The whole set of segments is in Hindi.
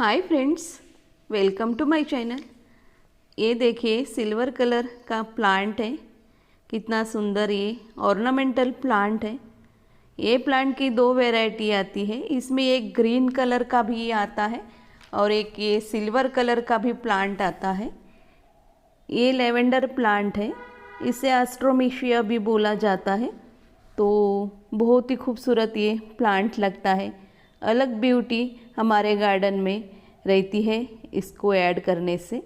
Hi friends, welcome to my channel. ये देखिए सिल्वर कलर का प्लांट है। कितना सुंदर ये ऑर्नामेंटल प्लांट है। ये प्लांट की दो वैरायटी आती है। इसमें एक ग्रीन कलर का भी आता है और एक ये सिल्वर कलर का भी प्लांट आता है। ये लेवेंडर प्लांट है। इसे एस्ट्रोमेशिया भी बोला जाता है। तो बहुत ही खूबसूरत ये प्लांट लगता है। अलग ब्यूटी हमारे गार्डन में रहती है इसको ऐड करने से।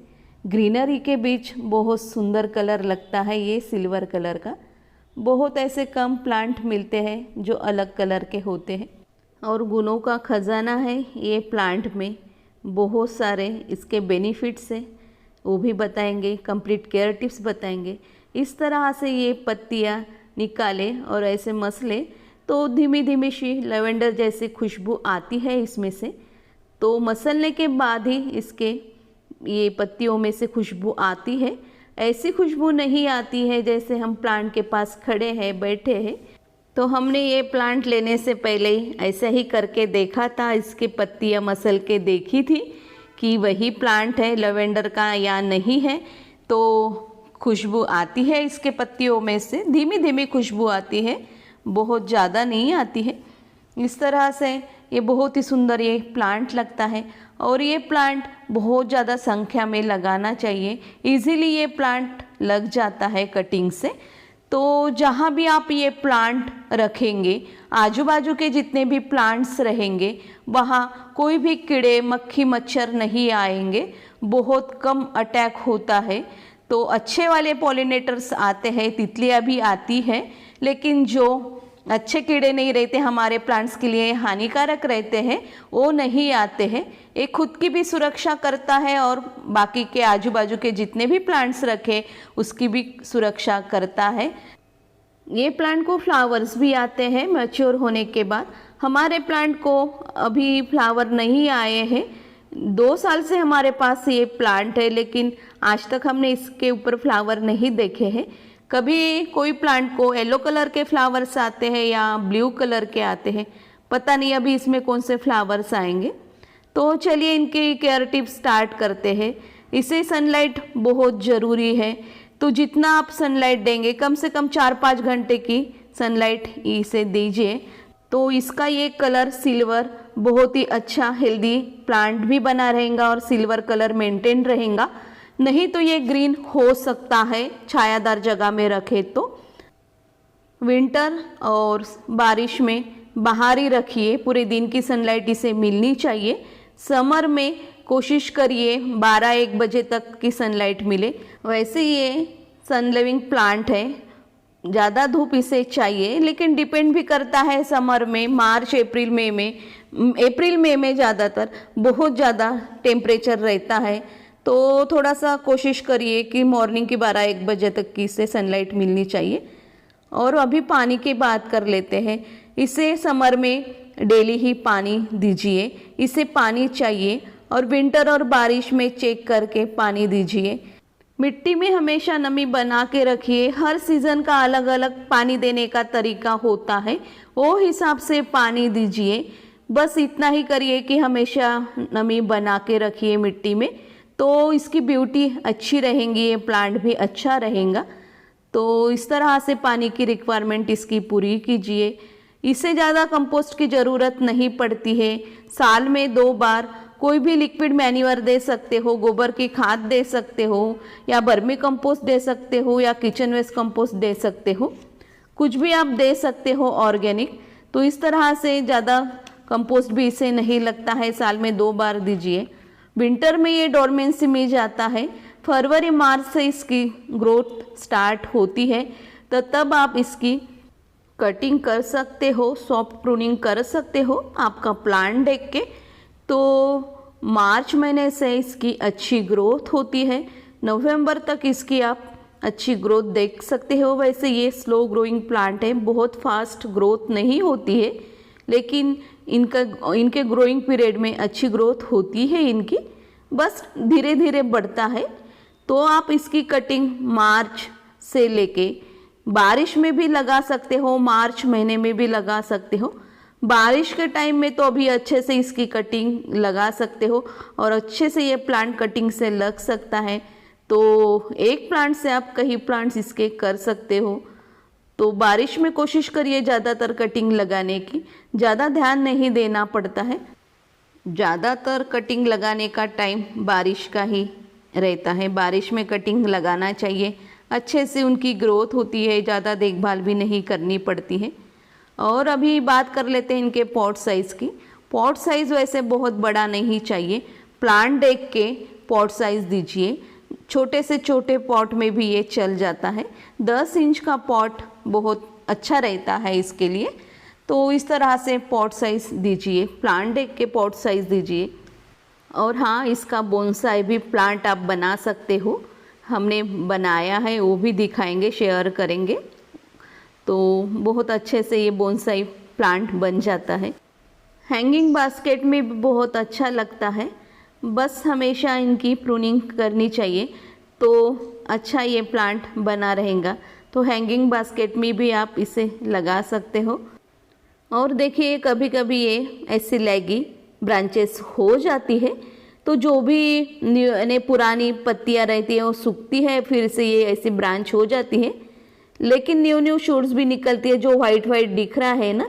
ग्रीनरी के बीच बहुत सुंदर कलर लगता है ये सिल्वर कलर का। बहुत ऐसे कम प्लांट मिलते हैं जो अलग कलर के होते हैं और गुणों का खजाना है ये प्लांट में। बहुत सारे इसके बेनिफिट्स हैं, वो भी बताएंगे। कंप्लीट केयर टिप्स बताएंगे। इस तरह से ये पत्तियाँ निकाले और ऐसे मसले तो धीमी धीमी सी लेवेंडर जैसी खुशबू आती है इसमें से। तो मसलने के बाद ही इसके ये पत्तियों में से खुशबू आती है। ऐसी खुशबू नहीं आती है जैसे हम प्लांट के पास खड़े हैं बैठे हैं। तो हमने ये प्लांट लेने से पहले ऐसा ही करके देखा था। इसकी पत्तियाँ मसल के देखी थी कि वही प्लांट है लेवेंडर का या नहीं है। तो खुशबू आती है इसके पत्तियों में से, धीमी धीमी खुशबू आती है, बहुत ज़्यादा नहीं आती है। इस तरह से ये बहुत ही सुंदर ये प्लांट लगता है और ये प्लांट बहुत ज़्यादा संख्या में लगाना चाहिए। इजीली ये प्लांट लग जाता है कटिंग से। तो जहाँ भी आप ये प्लांट रखेंगे, आजू बाजू के जितने भी प्लांट्स रहेंगे वहाँ कोई भी कीड़े मक्खी मच्छर नहीं आएंगे। बहुत कम अटैक होता है। तो अच्छे वाले पॉलिनेटर्स आते हैं, तितलियाँ भी आती है, लेकिन जो अच्छे कीड़े नहीं रहते, हमारे प्लांट्स के लिए हानिकारक रहते हैं, वो नहीं आते हैं। ये खुद की भी सुरक्षा करता है और बाकी के आजू बाजू के जितने भी प्लांट्स रखे उसकी भी सुरक्षा करता है। ये प्लांट को फ्लावर्स भी आते हैं मैच्योर होने के बाद। हमारे प्लांट को अभी फ्लावर नहीं आए हैं। 2 साल से हमारे पास ये प्लांट है, लेकिन आज तक हमने इसके ऊपर फ्लावर नहीं देखे हैं। कभी कोई प्लांट को येलो कलर के फ्लावर्स आते हैं या ब्लू कलर के आते हैं, पता नहीं अभी इसमें कौन से फ्लावर्स आएंगे। तो चलिए इनकी केयर टिप स्टार्ट करते हैं। इसे सनलाइट बहुत ज़रूरी है। तो जितना आप सनलाइट देंगे, कम से कम 4-5 घंटे की सनलाइट इसे दीजिए। तो इसका ये कलर सिल्वर बहुत ही अच्छा हेल्दी प्लांट भी बना रहेगा और सिल्वर कलर मेंटेन रहेगा। नहीं तो ये ग्रीन हो सकता है छायादार जगह में रखे तो। विंटर और बारिश में बाहर ही रखिए, पूरे दिन की सनलाइट इसे मिलनी चाहिए। समर में कोशिश करिए 12-1 बजे तक की सनलाइट मिले। वैसे ये सन लिविंग प्लांट है, ज़्यादा धूप इसे चाहिए, लेकिन डिपेंड भी करता है समर में, मार्च अप्रैल मई में ज़्यादातर बहुत ज़्यादा टेम्परेचर रहता है। तो थोड़ा सा कोशिश करिए कि मॉर्निंग की 12-1 बजे तक की इसे सनलाइट मिलनी चाहिए। और अभी पानी की बात कर लेते हैं। इसे समर में डेली ही पानी दीजिए, इसे पानी चाहिए। और विंटर और बारिश में चेक करके पानी दीजिए। मिट्टी में हमेशा नमी बना के रखिए। हर सीज़न का अलग अलग पानी देने का तरीका होता है, वो हिसाब से पानी दीजिए। बस इतना ही करिए कि हमेशा नमी बना के रखिए मिट्टी में, तो इसकी ब्यूटी अच्छी रहेंगी, ये प्लांट भी अच्छा रहेगा। तो इस तरह से पानी की रिक्वायरमेंट इसकी पूरी कीजिए। इससे ज़्यादा कंपोस्ट की ज़रूरत नहीं पड़ती है। साल में 2 बार कोई भी लिक्विड मैन्योर दे सकते हो, गोबर की खाद दे सकते हो या वर्मी कंपोस्ट दे सकते हो या किचन वेस्ट कंपोस्ट दे सकते हो, कुछ भी आप दे सकते हो ऑर्गेनिक। तो इस तरह से ज़्यादा कंपोस्ट भी इसे नहीं लगता है, साल में 2 बार दीजिए। विंटर में ये डोरमेंसी में जाता है। फरवरी मार्च से इसकी ग्रोथ स्टार्ट होती है, तो तब आप इसकी कटिंग कर सकते हो, सॉफ्ट प्रूनिंग कर सकते हो आपका प्लांट देख के। तो मार्च महीने से इसकी अच्छी ग्रोथ होती है। नवंबर तक इसकी आप अच्छी ग्रोथ देख सकते हो। वैसे ये स्लो ग्रोइंग प्लांट है, बहुत फास्ट ग्रोथ नहीं होती है, लेकिन इनके ग्रोइंग पीरियड में अच्छी ग्रोथ होती है इनकी, बस धीरे धीरे बढ़ता है। तो आप इसकी कटिंग मार्च से लेके बारिश में भी लगा सकते हो, मार्च महीने में भी लगा सकते हो। बारिश के टाइम में तो अभी अच्छे से इसकी कटिंग लगा सकते हो और अच्छे से ये प्लांट कटिंग से लग सकता है। तो एक प्लांट से आप कई प्लांट्स इसके कर सकते हो। तो बारिश में कोशिश करिए ज़्यादातर कटिंग लगाने की, ज़्यादा ध्यान नहीं देना पड़ता है। ज़्यादातर कटिंग लगाने का टाइम बारिश का ही रहता है, बारिश में कटिंग लगाना चाहिए, अच्छे से उनकी ग्रोथ होती है, ज़्यादा देखभाल भी नहीं करनी पड़ती है। और अभी बात कर लेते हैं इनके पॉट साइज़ की। पॉट साइज़ वैसे बहुत बड़ा नहीं चाहिए, प्लांट देख के पॉट साइज़ दीजिए। छोटे से छोटे पॉट में भी ये चल जाता है, 10 इंच का पॉट बहुत अच्छा रहता है इसके लिए। तो इस तरह से पॉट साइज़ दीजिए, प्लांट देख के पॉट साइज़ दीजिए। और हाँ, इसका बोनसाई भी प्लांट आप बना सकते हो, हमने बनाया है, वो भी दिखाएंगे, शेयर करेंगे। तो बहुत अच्छे से ये बोनसाई प्लांट बन जाता है। हैंगिंग बास्केट में भी बहुत अच्छा लगता है, बस हमेशा इनकी प्रूनिंग करनी चाहिए तो अच्छा ये प्लांट बना रहेगा। तो हैंगिंग बास्केट में भी आप इसे लगा सकते हो। और देखिए कभी कभी ये ऐसी लैगी ब्रांचेस हो जाती है, तो जो भी पुरानी पत्तियां रहती हैं वो सूखती है, फिर से ये ऐसी ब्रांच हो जाती है। लेकिन न्यू शूट्स भी निकलती है, जो वाइट दिख रहा है ना,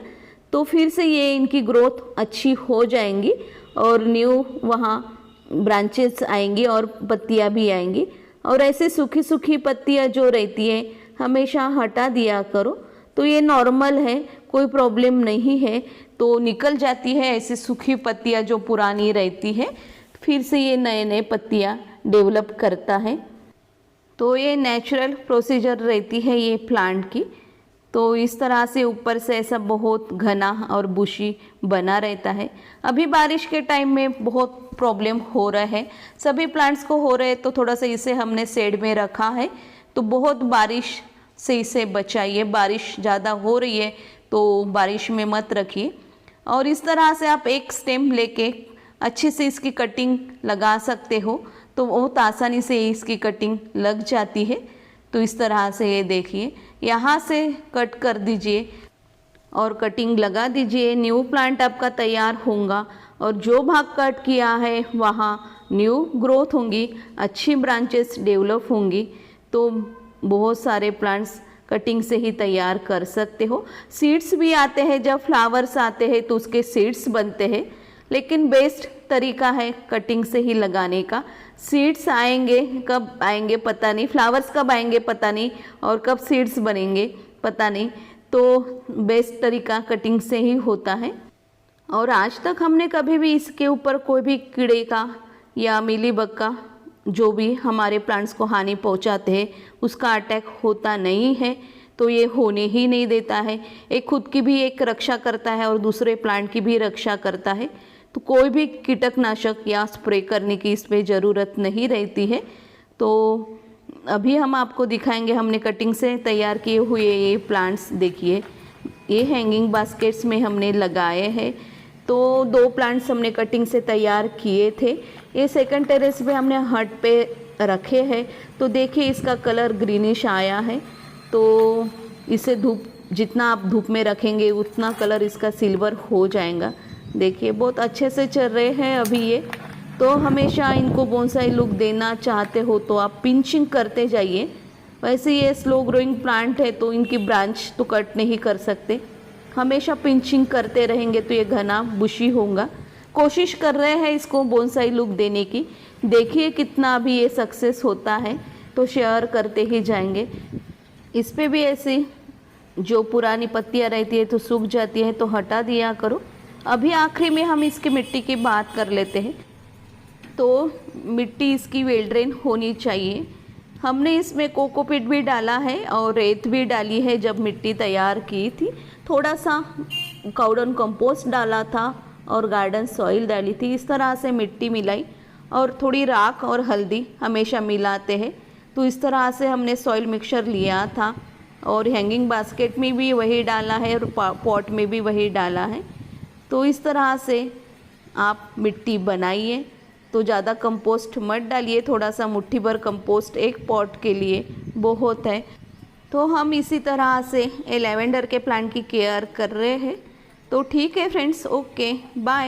तो फिर से ये इनकी ग्रोथ अच्छी हो जाएंगी और न्यू वहाँ ब्रांचेस आएंगी और पत्तियां भी आएंगी। और ऐसे सूखी सूखी पत्तियां जो रहती है हमेशा हटा दिया करो। तो ये नॉर्मल है, कोई प्रॉब्लम नहीं है, तो निकल जाती है ऐसी सूखी पत्तियां जो पुरानी रहती है, फिर से ये नए नए पत्तियां डेवलप करता है। तो ये नेचुरल प्रोसीजर रहती है ये प्लांट की। तो इस तरह से ऊपर से ऐसा बहुत घना और बुशी बना रहता है। अभी बारिश के टाइम में बहुत प्रॉब्लम हो रहा है, सभी प्लांट्स को हो रहे हैं, तो थोड़ा सा इसे हमने शेड में रखा है। तो बहुत बारिश से इसे बचाइए, बारिश ज़्यादा हो रही है तो बारिश में मत रखिए। और इस तरह से आप एक स्टेम लेके अच्छे से इसकी कटिंग लगा सकते हो, तो बहुत आसानी से इसकी कटिंग लग जाती है। तो इस तरह से ये देखिए, यहाँ से कट कर दीजिए और कटिंग लगा दीजिए, न्यू प्लांट आपका तैयार होगा। और जो भाग कट किया है वहाँ न्यू ग्रोथ होंगी, अच्छी ब्रांचेस डेवलप होंगी। तो बहुत सारे प्लांट्स कटिंग से ही तैयार कर सकते हो। सीड्स भी आते हैं, जब फ्लावर्स आते हैं तो उसके सीड्स बनते हैं, लेकिन बेस्ट तरीका है कटिंग से ही लगाने का। सीड्स आएंगे, कब आएंगे पता नहीं, फ्लावर्स कब आएंगे पता नहीं, और कब सीड्स बनेंगे पता नहीं। तो बेस्ट तरीका कटिंग से ही होता है। और आज तक हमने कभी भी इसके ऊपर कोई भी कीड़े का या मीलीबग का, जो भी हमारे प्लांट्स को हानि पहुंचाते हैं, उसका अटैक होता नहीं है। तो ये होने ही नहीं देता है। एक खुद की भी एक रक्षा करता है और दूसरे प्लांट की भी रक्षा करता है। तो कोई भी कीटनाशक या स्प्रे करने की इस पर ज़रूरत नहीं रहती है। तो अभी हम आपको दिखाएंगे, हमने कटिंग से तैयार किए हुए ये प्लांट्स देखिए, ये हैंगिंग बास्केट्स में हमने लगाए हैं। तो 2 प्लांट्स हमने कटिंग से तैयार किए थे। ये सेकंड टेरेस पे हमने हट पे रखे हैं। तो देखिए इसका कलर ग्रीनिश आया है। तो इसे धूप, जितना आप धूप में रखेंगे उतना कलर इसका सिल्वर हो जाएगा। देखिए बहुत अच्छे से चल रहे हैं अभी ये। तो हमेशा इनको बोनसाई लुक देना चाहते हो तो आप पिंचिंग करते जाइए। वैसे ये स्लो ग्रोइंग प्लांट है तो इनकी ब्रांच तो कट नहीं कर सकते, हमेशा पिंचिंग करते रहेंगे तो ये घना बुशी होगा। कोशिश कर रहे हैं इसको बोनसाई लुक देने की, देखिए कितना अभी ये सक्सेस होता है, तो शेयर करते ही जाएंगे। इस पे भी ऐसी जो पुरानी पत्तियां रहती है तो सूख जाती है तो हटा दिया करो। अभी आखिरी में हम इसकी मिट्टी की बात कर लेते हैं। तो मिट्टी इसकी वेल ड्रेन होनी चाहिए। हमने इसमें कोकोपीट भी डाला है और रेत भी डाली है जब मिट्टी तैयार की थी। थोड़ा सा काउडन कंपोस्ट डाला था और गार्डन सॉइल डाली थी। इस तरह से मिट्टी मिलाई और थोड़ी राख और हल्दी हमेशा मिलाते हैं। तो इस तरह से हमने सॉइल मिक्सचर लिया था और हैंगिंग बास्केट में भी वही डाला है और पॉट में भी वही डाला है। तो इस तरह से आप मिट्टी बनाइए। तो ज़्यादा कंपोस्ट मत डालिए, थोड़ा सा मुट्ठी भर कंपोस्ट एक पॉट के लिए बहुत है। तो हम इसी तरह से लेवेंडर के प्लांट की केयर कर रहे हैं। तो ठीक है फ्रेंड्स, ओके बाय।